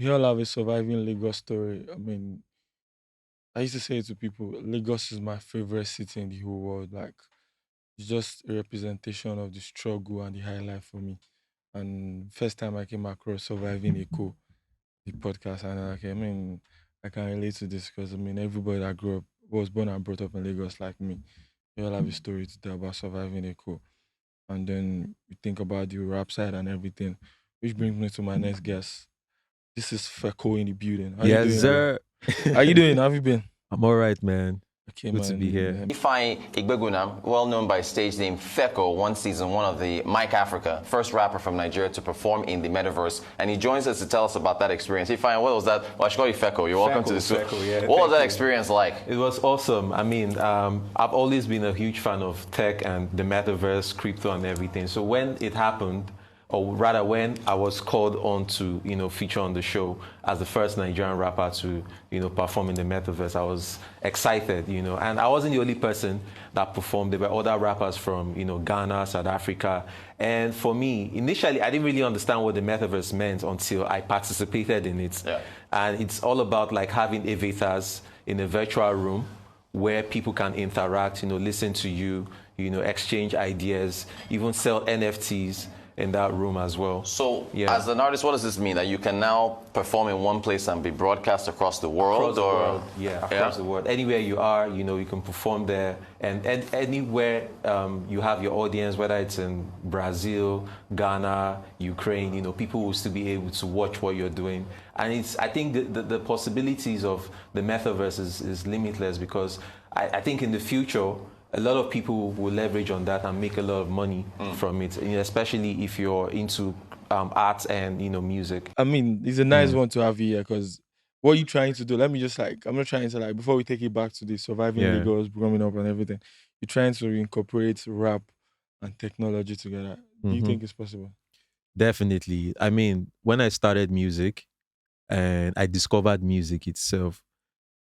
We all have a surviving Lagos story. I mean, I used to say to people, Lagos is my favorite city in the whole world. Like, it's just a representation of the struggle and the high life for me. And first time I came across surviving Eko, the podcast, and I mean, I can relate to this because I mean, everybody that grew up was born and brought up in Lagos like me. We all have a story to tell about surviving Eko. And then we think about the rap side and everything, which brings me to my next guest. This is Fecko in the building. How you Yes, doing, bro? sir. How you doing? How have you been? I'm all right, man. Okay, Good to be here. man. Ifeanyi Igbegunam, well known by stage name Fecko, won season 1 of the Mike Africa, first rapper from Nigeria to perform in the Metaverse, and he joins us to tell us about that experience. Ifeanyi, what was that? Well, I should call you Fecko. You're welcome to the show. Yeah, what was that experience like? It was awesome. I mean, I've always been a huge fan of tech and the Metaverse, crypto and everything. So when it happened, or rather when I was called on to, feature on the show as the first Nigerian rapper to, perform in the Metaverse, I was excited, and I wasn't the only person that performed. There were other rappers from, Ghana, South Africa. And for me, initially, I didn't really understand what the Metaverse meant until I participated in it. Yeah. And it's all about like having avatars in a virtual room where people can interact, listen to you, exchange ideas, even sell NFTs in that room as well. So, Yeah. as an artist, what does this mean? That you can now perform in one place and be broadcast across the world? Across the world, across the world. Anywhere you are, you can perform there. And anywhere you have your audience, whether it's in Brazil, Ghana, Ukraine, people will still be able to watch what you're doing. And I think the possibilities of the Metaverse is limitless because I think in the future, a lot of people will leverage on that and make a lot of money from it, especially if you're into art and music. I mean, it's a nice one to have here because what you trying to do, let me just I'm not trying to before we take it back to the surviving Yeah. Lagos, growing up and everything, you're trying to incorporate rap and technology together. Do you think it's possible? Definitely. I mean, when I started music and I discovered music itself,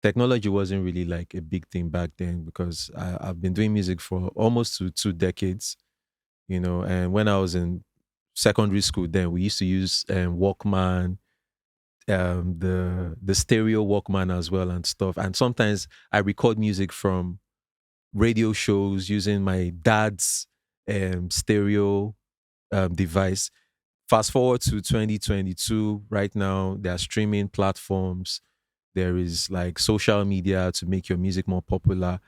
technology wasn't really like a big thing back then because I've been doing music for almost 2 decades, and when I was in secondary school, then we used to use Walkman, the stereo Walkman as well and stuff. And sometimes I record music from radio shows using my dad's stereo device. Fast forward to 2022, right now there are streaming platforms. There is like social media to make your music more popular.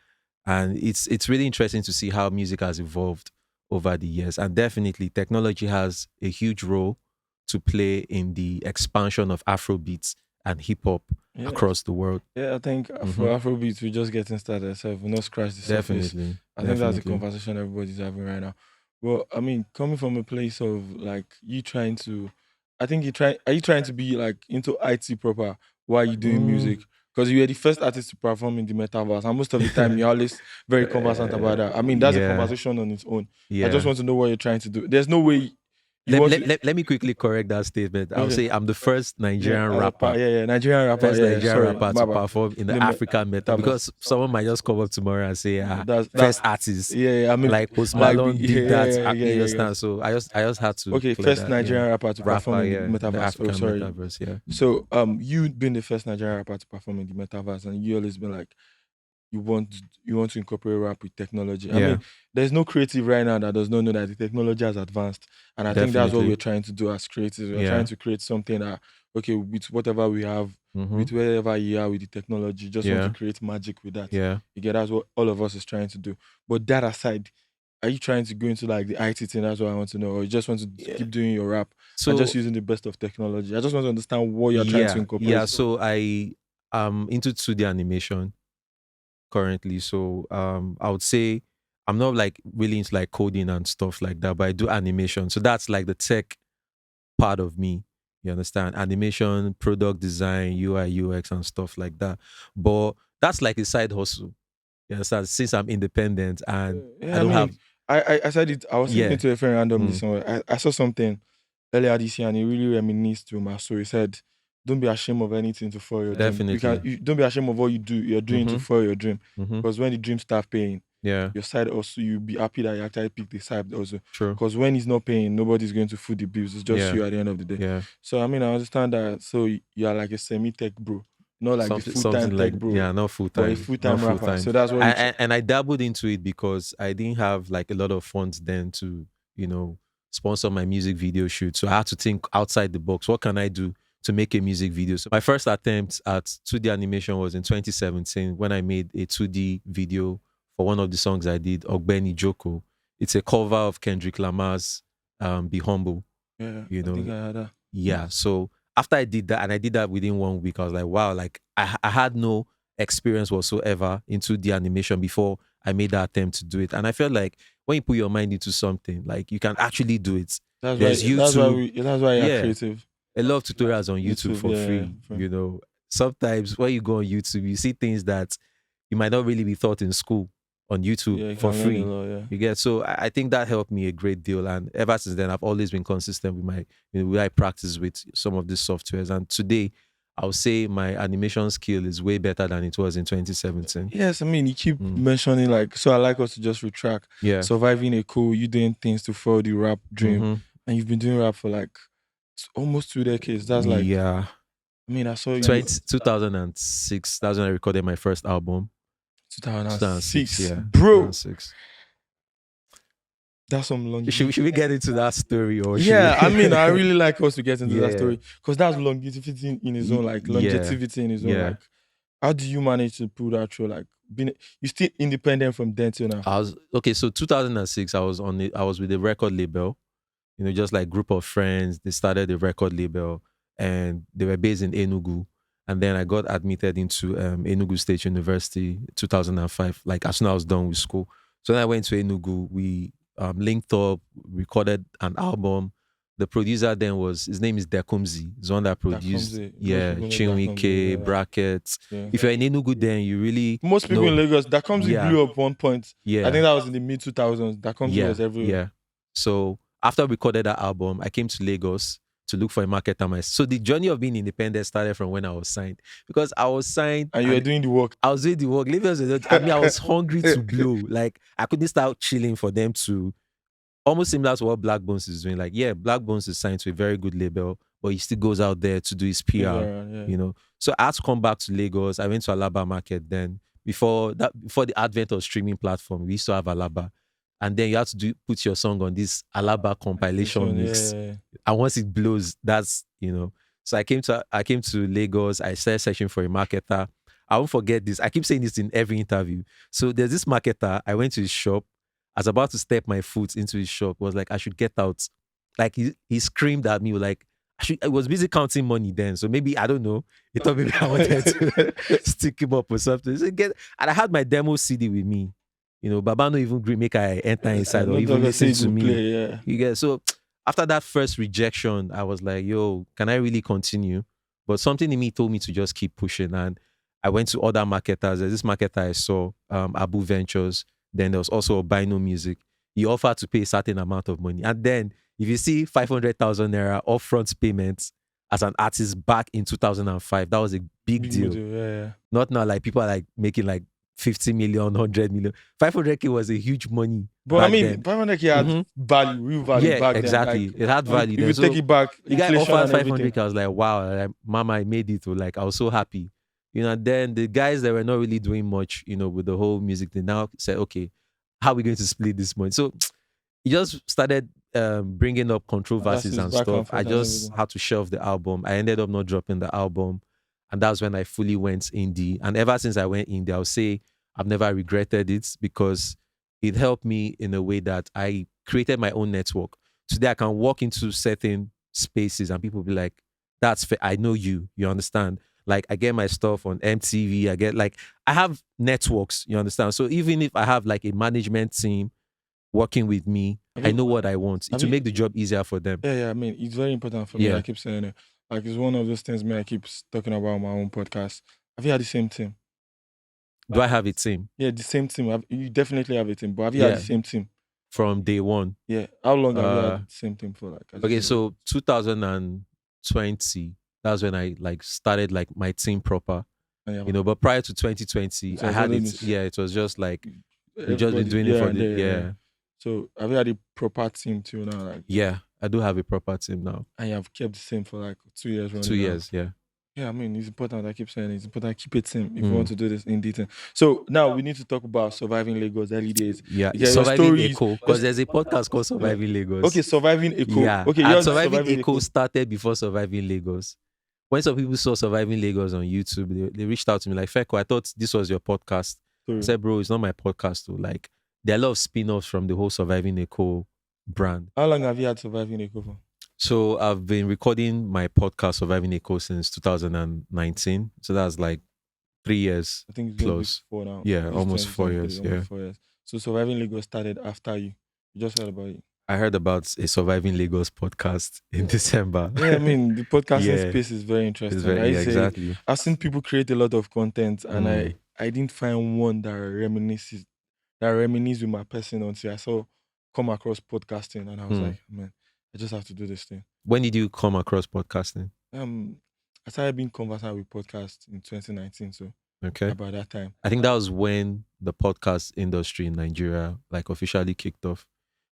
And it's really interesting to see how music has evolved over the years. And definitely technology has a huge role to play in the expansion of Afrobeats and hip hop Yeah. across the world. Yeah, I think for Afrobeats, we're just getting started. So we'll not scratch the surface. Definitely. I think that's the Definitely. conversation everybody's having right now. Well, I mean, coming from a place of like you trying to, are you trying to be like into IT proper while you doing music? Because you were the first artist to perform in the metaverse, and most of the time you're always very conversant about that. I mean, that's a Yeah. conversation on its own. Yeah. I just want to know what you're trying to do. There's no way you want to. Let me quickly correct that statement. I'll Okay. say I'm the first Nigerian Yeah, rapper. Yeah, Nigerian rapper. First Yeah, Nigerian sorry, rapper my to bad. perform in the The African meta metaverse. because someone might just come up tomorrow and say, That's- first artist. Yeah, I mean, Like Post like, Malone did yeah, that. yeah, You yeah, understand? yeah. So I just had to. Okay, clear first that, Nigerian rapper to perform in the in the metaverse. African sorry. metaverse. Yeah. So, you been the first Nigerian rapper to perform in the metaverse, and you always been like, you want to incorporate rap with technology. I Yeah. mean, there's no creative right now that does not know that the technology has advanced, and I think that's what Definitely. we're trying to do as creatives. We're Yeah. trying to create something that, okay, with whatever we have, with wherever you are with the technology, just want Yeah. to create magic with that. Yeah. You get that's what all of us is trying to do. But that aside, are you trying to go into like the IT thing? That's what I want to know, or you just want to keep doing your rap So and just using the best of technology? I just want to understand what you're trying to incorporate. Yeah. So I am into 2D animation currently. So I would say I'm not like really into like coding and stuff like that, but I do animation. So that's like the tech part of me. You understand? Animation, product design, UI, UX, and stuff like that. But that's like a side hustle. You understand? Since I'm independent and Yeah, I don't have. I said it. I was Yeah. speaking to a friend randomly somewhere. I saw something earlier this year, and it really reminisced to my story. He said, "Don't be ashamed of anything to follow your dream. Definitely. Don't be ashamed of what you do. You're doing to follow your dream. Mhm. Because when the dream start paying, Yeah. your side also, you'll be happy that you actually picked the side also. True. Because when he's not paying, nobody's going to foot the bills. It's just Yeah. you at the end of the day. Yeah. So I mean, I understand that. So you are like a semi-tech bro, not like the Something, full-time something tech like bro, not full but a time, full-time rapper. So that's what and I dabbled into it because I didn't have like a lot of funds then to sponsor my music video shoot. So I had to think outside the box. What can I do to make a music video? So my first attempt at 2D animation was in 2017 when I made a 2D video for one of the songs I did, Ogbeni Joko. It's a cover of Kendrick Lamar's Be Humble. Yeah, You know, I think I had that. yeah. So after I did that, and I did that within 1 week, I was like, wow, like I had no experience whatsoever into the animation before I made that attempt to do it. And I felt like when you put your mind into something, like you can actually do it. That's There's why. YouTube. That's why you're Yeah. creative. A lot of tutorials on YouTube YouTube, for yeah, free. yeah. You know, sometimes when you go on YouTube, you see things that you might not really be taught in school on YouTube Yeah, you for can learn free. a lot, yeah. You get, so I think that helped me a great deal, and ever since then I've always been consistent with my way I practice with some of these softwares. And today I would say my animation skill is way better than it was in 2017. Yes, I mean you keep mentioning like, so I like us to just retract. Yeah. Surviving Eko, you doing things to follow the rap dream, Mhm. and you've been doing rap for like almost 2 decades. That's like, yeah. I mean, I saw you 2006. That's when I recorded my first album. 2006, yeah, bro. 2006. That's some long. Should we get into that story or? Yeah, I mean, I really like us to get into that Yeah. story because that's longevity in his own, like longevity in his own. Yeah. Like, how do you manage to pull that through? Like, you still independent from then till now. I was okay. So 2006, I was with a record label, just like group of friends. They started a record label, and they were based in Enugu. And then I got admitted into Enugu State University 2005. Like as soon as I was done with school, so then I went to Enugu. We linked up, recorded an album. The producer then his name is Dekumzi. He's one that produced, Chinwike, Brackets. Yeah. If you're in Enugu, then you really Most people in Lagos, Dekumzi Yeah. blew up one point. Yeah. I think that was in the mid 2000s. Dekumzi was everywhere. Yeah. So after I recorded that album, I came to Lagos to look for a marketer myself. So the journey of being independent started from when I was signed, because I was signed And you were doing the work. I was doing the work. I was hungry to blow. Like I couldn't start chilling for them to. Almost similar to what Black Bones is doing. Like, yeah, Black Bones is signed to a very good label, but he still goes out there to do his PR, Yeah. So I had to come back to Lagos. I went to Alaba Market then. Before the advent of streaming platform, we used to have Alaba. And then you have to put your song on this Alaba compilation mix. Yeah. And once it blows, that's, So I came to Lagos. I started searching for a marketer. I won't forget this. I keep saying this in every interview. So there's this marketer. I went to his shop. I was about to step my foot into his shop. Was like, I should get out. Like he screamed at me like, I was busy counting money then. So maybe, I don't know. He thought maybe I wanted to stick him up or something. So and I had my demo CD with me. Baba no even agree make I enter inside or even listen to me. Play, You get, so after that first rejection, I was like, yo, can I really continue? But something in me told me to just keep pushing. And I went to other marketers. There's this marketer I saw, Abu Ventures. Then there was also Albino Music. He offered to pay a certain amount of money. And then if you see 500,000 naira upfront payments as an artist back in 2005, that was a big deal. Yeah. Not now, like people are like making like 50 million, 100 million. 500K was a huge money. But I mean, 500K had value, real value back then. Yeah, exactly. Like, it had value. If you take it back, the guy inflation offered and 500K. I was like, wow, like, mama, I made it. Like, I was so happy. And then the guys that were not really doing much, with the whole music, they now said, okay, how are we going to split this money? So he just started bringing up controversies and stuff. I just had to shelve the album. I ended up not dropping the album. And that's when I fully went indie. And ever since I went indie, I'll say I've never regretted it, because it helped me in a way that I created my own network. Today I can walk into certain spaces and people be like, that's fair. I know you understand? Like I get my stuff on MTV. I have networks, you understand? So even if I have like a management team working with me, I know what I want to make the job easier for them. Yeah. I mean, it's very important for me. I keep saying it. Like it's one of those things I keep talking about on my own podcast. Have you had the same team? Do I have a team? Yeah, the same team. You definitely have a team, but have you had the same team? From day one. Yeah. How long have you had the same team for? Okay, so 2020, that's when I started my team proper. But prior to 2020, I had it. Yeah, it was just like We've just been everybody doing it here for and the there. yeah. So have you had a proper team till now? Like, Yeah, I do have a proper team now. and you have kept the same for like 2 years running 2 years, yeah. Yeah, I mean, it's important. I keep saying it's important. Keep it team if you want Mm. to do this in detail. So now we need to talk about surviving Lagos early days. Yeah, Your surviving stories. Eko, because there's a podcast called Yeah. Surviving Okay, Lagos. surviving Eko. Yeah, Okay, and yours is surviving surviving Eko Eko. started before surviving Lagos. When some people saw surviving Lagos on YouTube, they reached out to me like, Fecko, I thought this was your podcast. I Sorry. said, bro, it's not my podcast though. Like, there are a lot of spin-offs from the whole surviving Eko brand. How long have you had surviving Eko for? So I've been recording my podcast Surviving Eko since 2019. So that's like 3 years I think it's going to be plus. 4 now. Yeah, It's almost 4 years. 2023, Yeah. almost 4 years. So surviving Lagos started after you. You just heard about it. I heard about a Surviving Lagos podcast in December. Yeah, I mean the podcasting Yeah. space is very interesting. It's very, I yeah, say exactly. I've seen people create a lot of content, and Mm. I didn't find one that reminisces with my person until I saw come across podcasting, and I was Hmm. like, man, I just have to do this thing. When did you come across podcasting? I started being conversant with podcasts in 2019, so Okay. about that time. I think that was when the podcast industry in Nigeria like officially kicked off.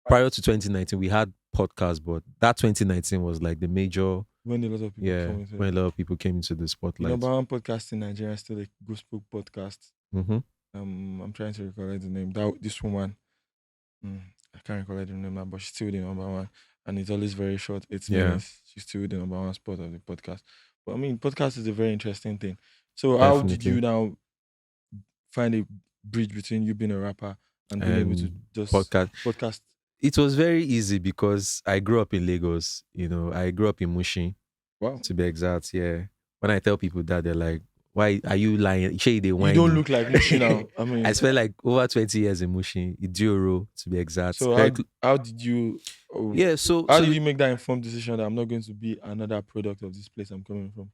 Prior to 2019, we had podcasts, but that 2019 was like the major, When a lot of people yeah, come into when it. a lot of people came into the The spotlight. number one podcast in Nigeria is still a gospel podcast. Mm-hmm. I'm trying to recollect the name. This woman, I can't recollect the name now, but she's still the number one, and it's always very short. 8 Yeah. minutes. She's still the number one spot of the podcast. But I mean, podcast is a very interesting thing. So how did Definitely. you now find a bridge between you being a rapper and being able to And just podcast. It was very easy because I grew up in Lagos. You know, I grew up in Mushin, Wow. to be exact. Yeah. When I tell people that, they're like, "Why are you lying? Shay, they You whine don't you." look like Mushin now. I mean, I spent like over 20 years in Mushin, Idioro, to be exact. so how did you? Yeah, so How did you make that informed decision that I'm not going to be another product of this place I'm coming from?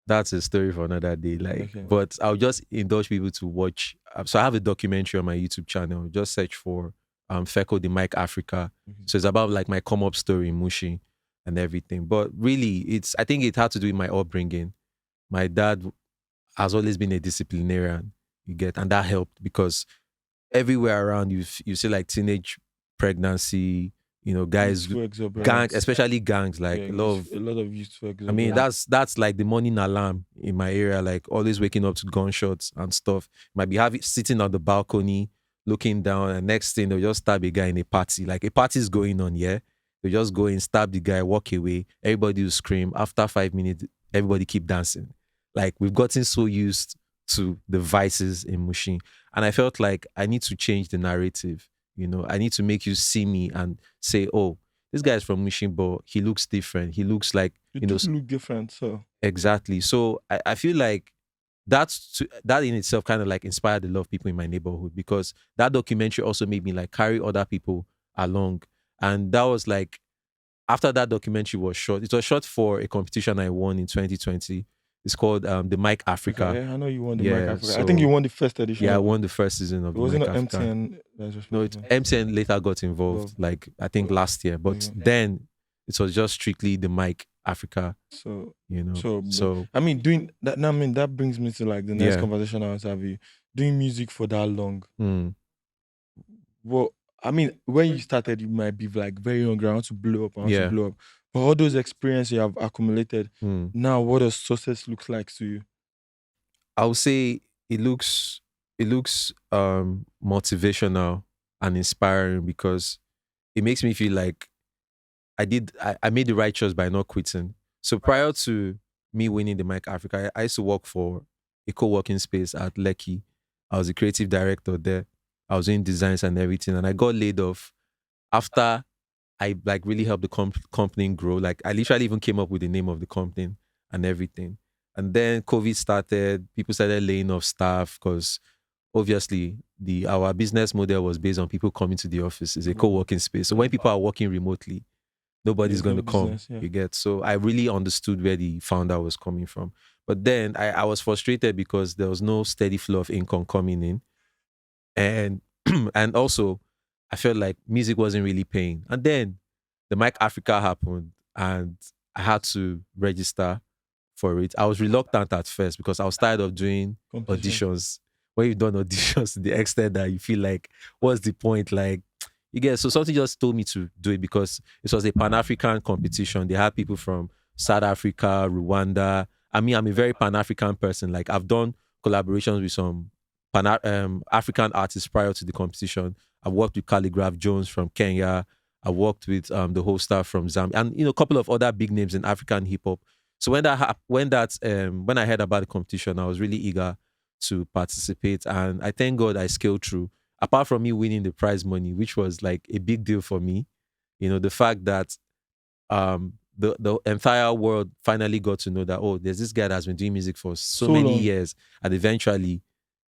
that's a story for another day. Like, Okay. but I'll just indulge people to watch. So I have a documentary on my YouTube channel. Just search for Fecko the Mic Africa. Okay. So it's about like my come up story in Mushin and everything. But really, I think it had to do with my upbringing. My dad has always been a disciplinarian. You get, and that helped because everywhere around you see like teenage pregnancy. You know, guys, Youthful exuberance. gangs, especially gangs, like Yeah, a lot of a lot of youthful exuberance. I mean, that's like the morning alarm in my area, like always waking up to gunshots and stuff. Might be sitting on the balcony, looking down, and next thing they'll just stab a guy in a party. Like a party's going on, yeah. They just go in, stab the guy, walk away. Everybody will scream. After 5 minutes, everybody keep dancing. Like we've gotten so used to the vices in Mushin. And I felt like I need to change the narrative. You know, I need to make you see me and say, oh, this guy's from Mushin, but he looks different. He looks like, You you know, do look different, so exactly. So I feel like that in itself kind of like inspired a lot of people in my neighborhood because that documentary also made me like carry other people along. And that was like, after that documentary was shot, it was shot for a competition I won in 2020. It's called the Mic Africa. yeah, I know you won the Yeah, Mic Africa. I so- think you won the first edition. Yeah, I of it. won the first season of It the wasn't Mic an Africa. MTN that's No, responsible. MTN later got involved, like I think last year. But Okay. then it was just strictly the Mic Africa, So you know. So I mean, doing that. I mean, that brings me to like the next Yeah. conversation I was having. Doing music for that long. mm, Well, I mean, when you started, you might be like very hungry. I want to blow up. I want Yeah. to blow up. But all those experiences you have accumulated, mm. now what does success look like to you? I would say it looks motivational and inspiring because it makes me feel like I made the right choice by not quitting. So prior to me winning the Mic Africa, I used to work for Eko Workspace at Lekki. I was a creative director there. I was doing designs and everything, and I got laid off after I like really helped the company grow. Like I literally even came up with the name of the company and everything. And then COVID started, people started laying off staff because obviously our business model was based on people coming to the office. It's a co-working space. So when people are working remotely, nobody's There's going no to come. business, yeah. You get? So I really understood where the founder was coming from. But then I was frustrated because there was no steady flow of income coming in. And and also I felt like music wasn't really paying. And then the Mic Africa happened and I had to register for it. I was reluctant at first because I was tired of doing Competition. auditions. when you've done auditions to the extent that you feel like, what's the point? Like, you get, so something just told me to do it because it was a Pan-African competition. They had people from South Africa, Rwanda. I mean, I'm a very Pan-African person. Like, I've done collaborations with some African artists prior to the competition. I worked with Calligraph Jones from Kenya. I worked with the whole staff from Zambia, and a couple of other big names in African hip hop. So when when I heard about the competition, I was really eager to participate, and I thank God I scaled through. Apart from me winning the prize money, which was like a big deal for me, the fact that the entire world finally got to know that, oh, there's this guy that's been doing music for so many long. years, and eventually,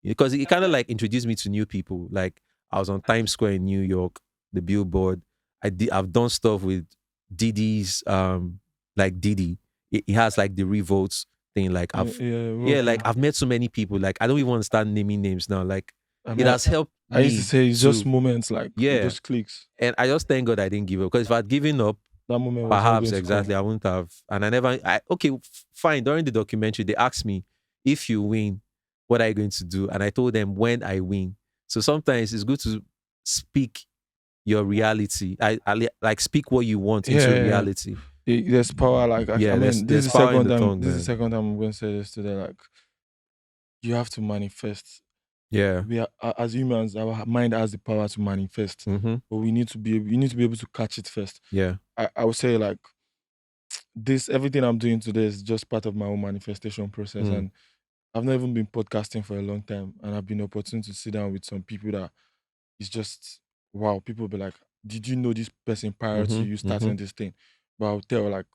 because it kind of like introduced me to new people. Like, I was on Times Square in New York, the Billboard. I've done stuff with Didi's like Didi. He has like the revolts thing. Like, like I've met so many people. Like, I don't even want to start naming names now. Like, I it mean, has helped me. I used to say it's just moments, like Yeah. just clicks. And I just thank God I didn't give up, because if I'd given up, That moment was not perhaps going to exactly I wouldn't have. And okay, fine. During the documentary, they asked me, if you win, what are you going to do? And I told them, when I win. So sometimes it's good to speak your reality. I like speak what you want into reality. There's power. Like, I mean, this there's is the power in second the time. tongue, This is the man. second time I'm going to say this today. Like, you have to manifest. Yeah. We are, as humans, our mind has the power to manifest, Mm-hmm. but you need to be able to catch it first. Yeah. I would say, like, everything I'm doing today is just part of my own manifestation process. And I've not even been podcasting for a long time, and I've been opportunity to sit down with some people that it's just wow. People be like, "Did you know this person prior to you starting this thing?" But I'll tell, like,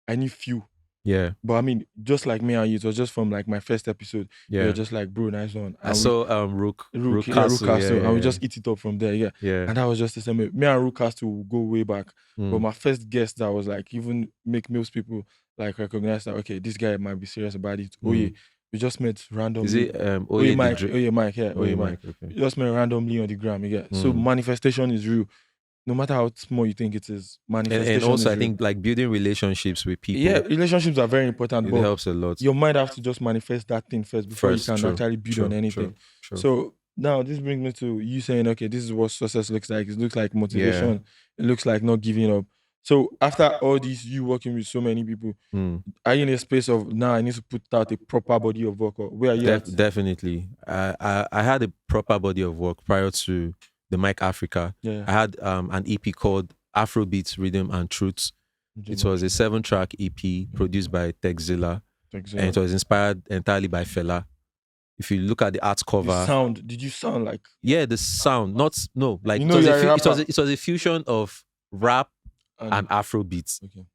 I need few. Yeah. But I mean, just like me and you, it was just from like my first episode. Yeah. You're just like, bro, nice one. I saw Rook Castle, Castle. and we just eat it up from there. Yeah. Yeah. And that was just the same way. Me and Rook Castle will go way back. But my first guest that was like even make most people like recognize that, okay, this guy might be serious about it. Oh yeah. We just met randomly. Is it Oye Mike? Oye Mike, yeah. Oye Mike. Okay. We just met randomly on the gram. Yeah. So manifestation is real. No matter how small you think it is, manifestation and also is I real. think like building relationships with people. Yeah, relationships are very important. It but helps a lot. your mind has to just manifest that thing first before you can actually build on anything. True. So now this brings me to you saying, okay, this is what success looks like. It looks like motivation. It looks like not giving up. So after all this, you working with so many people, are you in a space of now I need to put out a proper body of work? Or where are you at? Definitely. I had a proper body of work prior to the Mic Africa. Yeah. I had an EP called Afrobeats, Rhythm and Truths. It was a 7-track EP produced by Texzilla, and it was inspired entirely by Fela. If you look at the art cover, The sound, did you sound like? yeah, the sound, like You know you're a rapper. it was a fusion of rap and Afrobeats. Okay.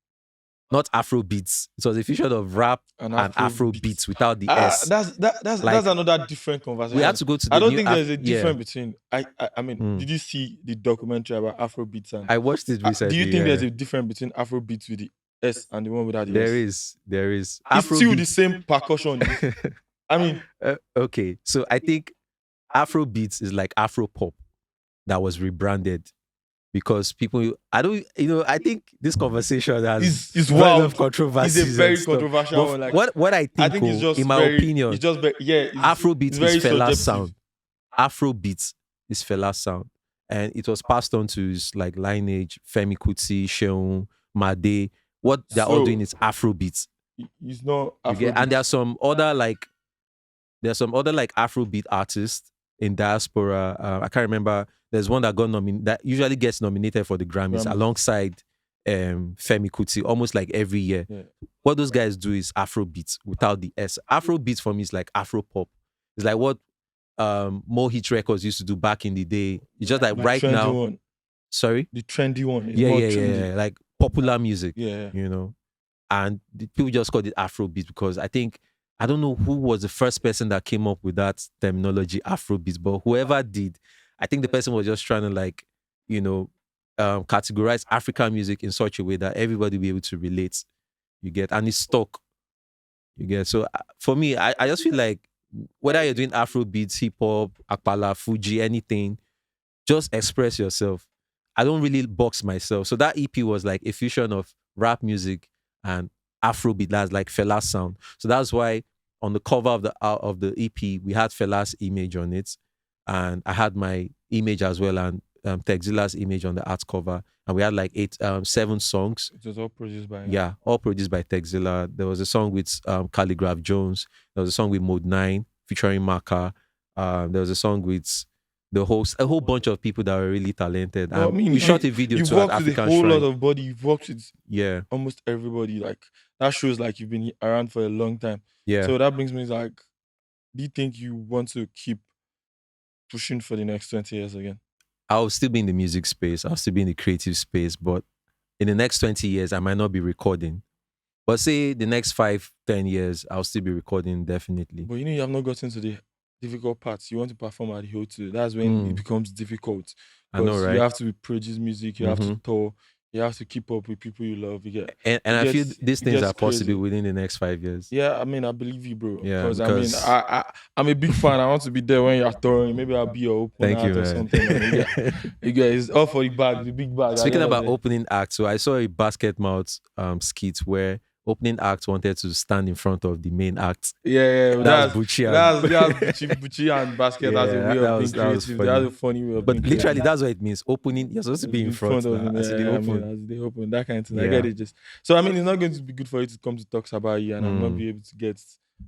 Not Afrobeats. It was a fusion of rap and Afrobeats without the S. That's Like, another different conversation. We had to go to the I don't new think there's a yeah. difference between. I mean, did you see the documentary about Afrobeats? And I watched it recently. do you think there's a difference between Afrobeats with the S and the one without the S? There is. It's still the same percussion. I mean, okay. So I think Afrobeats is like Afro pop that was rebranded. Because people, I think this conversation has is a lot wild. of controversy. It's a very controversial one. Like, what I think it's just in my opinion, it's just Afrobeats it's very is Fela's subjective. sound. Afrobeats is Fela's sound, and it was passed on to his like lineage, Femi Kuti, Seun, Made. What they're all doing is Afrobeats. It's not You get- Afrobeats. and there's some other like Afrobeat artists in diaspora. I can't remember. There's one that usually gets nominated for the Grammys alongside Femi Kuti almost like every year. Yeah. What those guys do is Afrobeats without the S. Afrobeats for me is like Afro pop. It's like what More Hit Records used to do back in the day. It's just like The right trendy now. one. Sorry? The trendy one. It's Yeah, more yeah, trendy. yeah. Like popular music. Yeah. And the people just called it Afrobeat because I don't know who was the first person that came up with that terminology, Afrobeat, but whoever did, I think the person was just trying to categorize African music in such a way that everybody will be able to relate. You get, and it's stuck. You get, so for me, I just feel like whether you're doing Afrobeats, hip hop, Akpala, Fuji, anything, just express yourself. I don't really box myself. So that EP was like a fusion of rap music and Afrobeat. That's like Fela's sound. So that's why on the cover of the EP, we had Fela's image on it, and I had my image as well, and Texzilla's image on the art cover, and we had like 7 songs. It was all produced by Yeah, all produced by Texzilla. There was a song with Calligraph Jones. There was a song with Mode 9 featuring Maka. There was a song with a whole bunch of people that were really talented. No, I mean, we shot a video you've to an worked with a African whole shrine. lot of body. You've worked with almost everybody. Like that shows like you've been around for a long time. Yeah. So that brings me like, do you think you want to keep pushing for the next 20 years again? I'll still be in the music space. I'll still be in the creative space. But in the next 20 years, I might not be recording. But say the next 5-10 years, I'll still be recording definitely. But you have not gotten to the difficult parts. You want to perform at the hotel. That's when it becomes difficult. I know, right? You have to produce music. You have to tour. You have to keep up with people you love. And I feel these things are possible within the next 5 years. Yeah, I mean, I believe you, bro. Yeah, because I mean, I'm a big fan. I want to be there when you're touring. Maybe I'll be your opening act or something. You guys, all for the bag, the big bag. Speaking about opening act, so I saw a Basket Mouth skit where opening act wanted to stand in front of the main act. Yeah, that's Bucci. That's Bucci and Basket. That's a way of being creative. That's a funny way of being creative. Literally, that's what it means. Opening, you're supposed to be in front of them. As they open, that kind of thing. I get it. Just so I mean, it's not going to be good for you to come to talks about you, and I'm not be able to get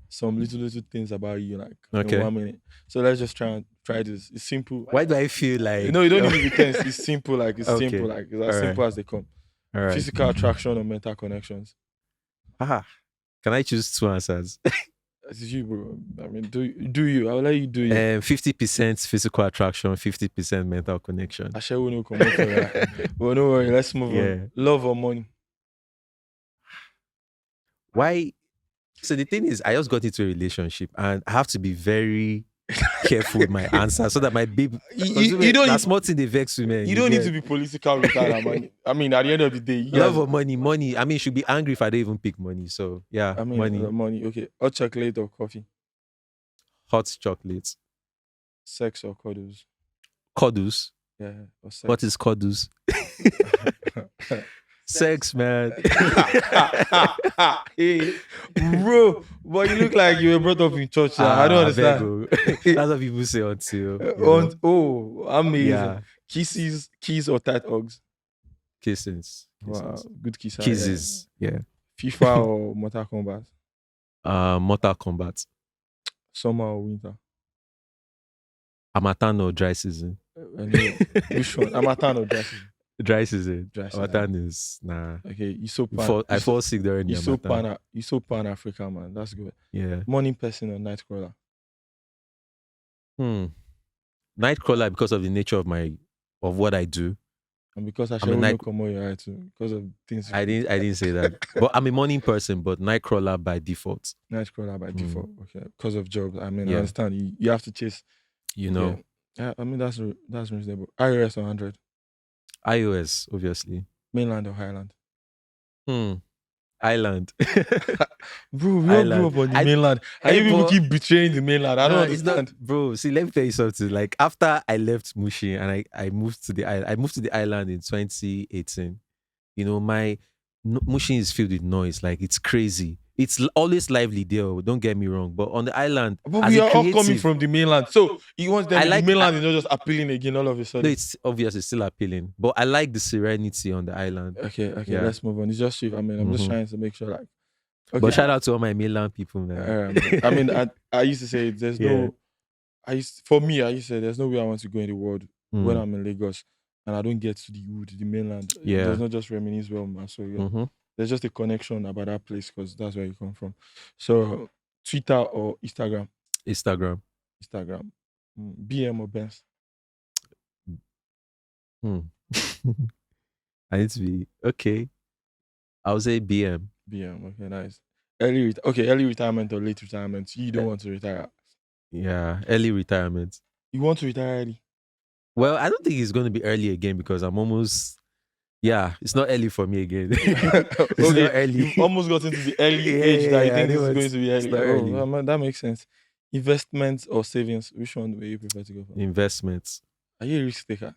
some little things about you like in 1 minute. So let's just try this. It's simple. Why do I feel like you don't need to be tense? It's simple. Like it's simple. Like it's as simple as they come. Physical attraction or mental connections. Can I choose 2 answers? It's you, bro. I mean, do you? I'll let you do it. 50% physical attraction, 50% mental connection. I shall no come that. Well, no worry. Let's move on. Love or money? Why? So the thing is, I just got into a relationship, and I have to be very careful with my answer so that my baby. You don't. That's more in the vex women. You don't need to be political with that, man. I mean, at the end of the day, love or money. I mean, you should be angry if I don't even pick money. So yeah, I mean, money. Okay, hot chocolate or coffee? Hot chocolate. Sex or cuddles? Cuddles. Yeah. Or sex. What is cuddles? Sex, man. Hey, bro, but you look like you were brought up in church. I don't understand. That's what people say until. Amazing. Yeah. Kiss or tight hugs? Kisses. Wow, good kisses. Kisses. Yeah. FIFA or Mortal Kombat? Mortal Kombat. Summer or winter? Harmattan or dry season? Which one? Harmattan or dry season? Dry season. Harmattan is nah. Okay, you so I fall sick during the You so pan-African, man. That's good. Yeah. Morning person or night crawler? Night crawler because of the nature of what I do. And because I should come on your eye too. Because of things. I didn't say that. But I'm a morning person, but night crawler by default. Night crawler by default. Okay. Because of jobs. I mean, I understand. You have to chase. You know. Yeah, I mean that's reasonable. iOS or Android? iOS, obviously. Mainland or Highland? Island. Bro, we all grew up on the mainland. How you people keep betraying the mainland? I don't understand. Bro, see, let me tell you something. Like after I left Mushin and I moved to the island, I moved to the island in 2018. You know, my Mushin is filled with noise. Like it's crazy. It's always lively there. Don't get me wrong. But on the island, but we are all coming from the mainland. So you want them the mainland is not just appealing again all of a sudden. No, it's obviously still appealing. But I like the serenity on the island. Okay, let's move on. It's just you. I mean, I'm just trying to make sure like. Okay. But shout out to all my mainland people, man. I mean, I used to say there's no. I used to say there's no way I want to go in the world when I'm in Lagos and I don't get to the wood, the mainland. Yeah. There's not just reminisce well, man. So there's just a connection about that place because that's where you come from. So Twitter or Instagram? Instagram. BM or Benz? I need to be okay. I would say BM. Okay, nice. Early retirement or late retirement? You don't want to retire. Yeah, early retirement. You want to retire early? Well, I don't think it's going to be early again because I'm almost. Yeah, it's not early for me again. It's not early. You've almost got into the early age that I think it's going to be early. Man, that makes sense. Investments or savings? Which one do you prefer to go for? Investments. Are you a risk taker?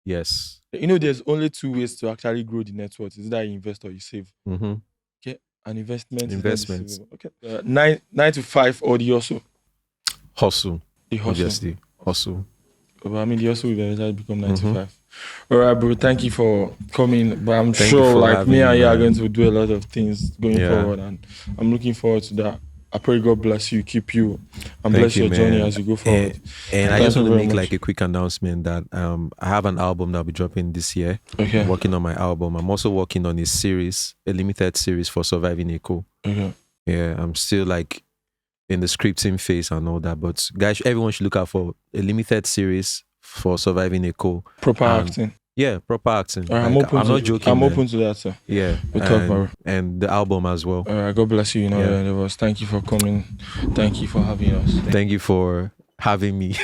Yes. You know, there's only 2 ways to actually grow the net worth. Is that you invest or you save. Okay. An investment is not Investments. deceivable. Okay. 9 to 5 or the hustle. Hustle, The hustle. obviously. Hustle. But I mean, the hustle will eventually become Mm-hmm. 9 to 5. All right, bro. Thank you for coming. But I'm Thank you sure, for like having me and me, you are man. going to do a lot of things going Yeah. forward, and I'm looking forward to that. I pray God bless you, keep you, and Thank bless you, your journey man. as you go forward. And I Thank just you want to very make much. like a quick announcement that I have an album that'll be dropping this year. Okay. I'm working on my album. I'm also working on a series, a limited series for Surviving Eko. Okay. Yeah, I'm still like in the scripting phase and all that. But guys, everyone should look out for a limited series for Surviving Eko. Proper And- acting. Yeah, proper acting. All right, Like, I'm not joking. I'm man. open to that, sir. Yeah, We'll talk about it. and the album as well. All right. God bless you. You know, Yeah. your endeavors. Thank you for coming. Thank you for having us. Thank you for having me.